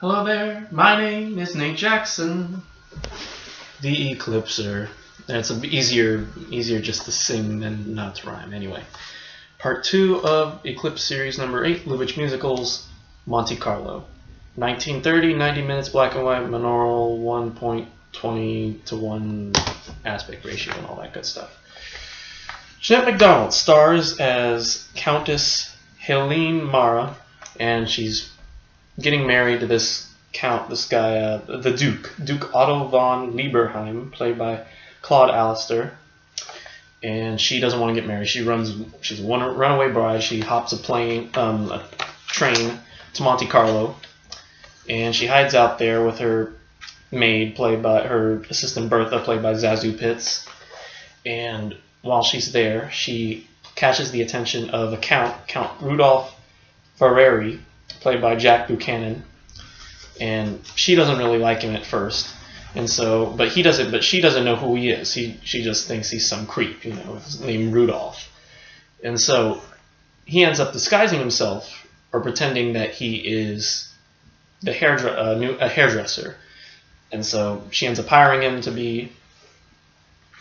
Hello there, my name is Nate Jackson, the Eclipser. And it's easier just to sing than not to rhyme. Anyway, part 2 of Eclipse series number 8, Lubitsch musicals, Monte Carlo. 1930, 90 minutes, black and white, monaural, 1.20 to 1 aspect ratio and all that good stuff. Jeanette MacDonald stars as Countess Helene Mara, and she's getting married to this guy, the Duke Otto von Lieberheim, played by Claude Allister. And she doesn't want to get married. She's a runaway bride. She hops a train to Monte Carlo, and she hides out there with her maid, played by her assistant Bertha, played by Zazu Pitts. And while she's there, she catches the attention of a Count Rudolph Ferrari, played by Jack Buchanan, and she doesn't really like him at first, and so, but she doesn't know who he is. She just thinks he's some creep, named Rudolph, and so he ends up disguising himself or pretending that he is a hairdresser, and so she ends up hiring him to be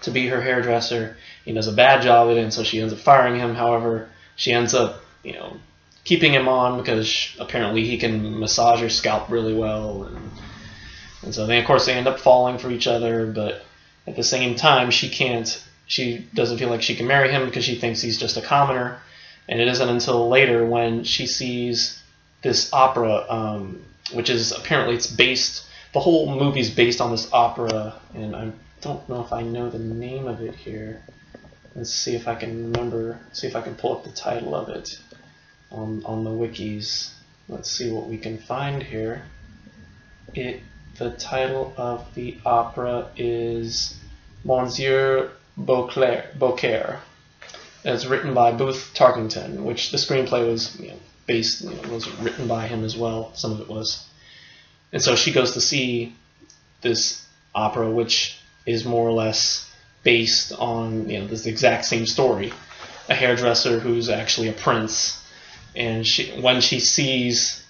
her hairdresser. He does a bad job at it, and so she ends up firing him. However, she ends up, keeping him on because apparently he can massage her scalp really well, and so of course they end up falling for each other. But at the same time, she doesn't feel like she can marry him because she thinks he's just a commoner. And it isn't until later when she sees this opera, which is apparently the whole movie's based on this opera, and I don't know if I know the name of it here. Let's see if I can pull up the title of it on the wikis. Let's see what we can find here. The title of the opera is Monsieur Beaucaire. It's written by Booth Tarkington, which the screenplay was was written by him as well. Some of it was. And so she goes to see this opera, which is more or less based on this exact same story. A hairdresser who's actually a prince. And when she sees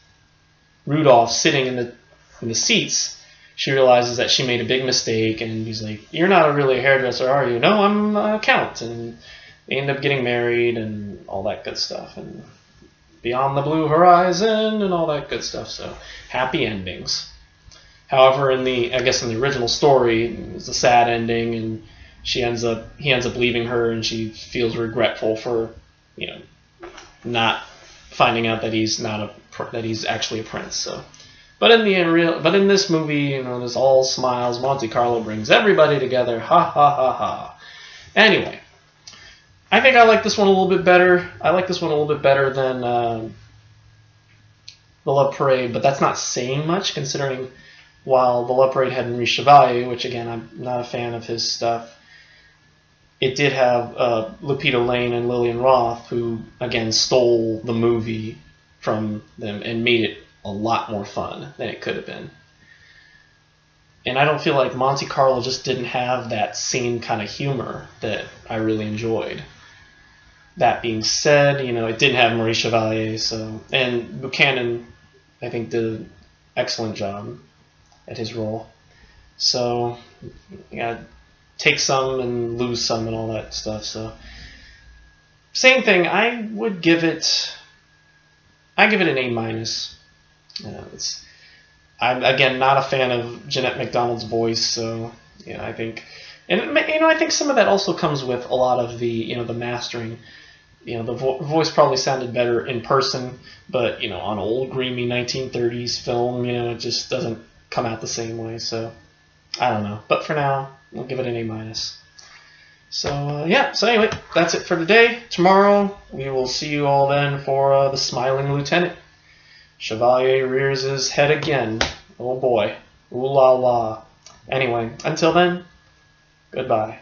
Rudolph sitting in the seats, she realizes that she made a big mistake, and he's like, "You're not really a hairdresser, are you?" "No, I'm a count." And they end up getting married and all that good stuff, and beyond the blue horizon and all that good stuff. So happy endings. However, in the original story, it's a sad ending, and he ends up leaving her, and she feels regretful for not finding out that he's actually a prince. So, but in this movie, there's all smiles. Monte Carlo brings everybody together. Ha ha ha ha. Anyway, I think I like this one a little bit better. I like this one a little bit better than The Love Parade, but that's not saying much, considering while The Love Parade had Maurice Chevalier, which again I'm not a fan of his stuff, it did have Lupita Lane and Lillian Roth, who, again, stole the movie from them and made it a lot more fun than it could have been. And I don't feel like Monte Carlo just didn't have that same kind of humor that I really enjoyed. That being said, it didn't have Maurice Chevalier, and Buchanan, I think, did an excellent job at his role. So, take some and lose some and all that stuff. So, same thing. I give it an A-. I'm again not a fan of Jeanette MacDonald's voice, so I think, and I think some of that also comes with a lot of the the mastering. The voice probably sounded better in person, but on old grimy 1930s film, it just doesn't come out the same way. So I don't know, but for now, I'll give it an A-. So, so anyway, that's it for today. Tomorrow, we will see you all then for The Smiling Lieutenant. Chevalier rears his head again. Oh boy. Ooh la la. Anyway, until then, goodbye.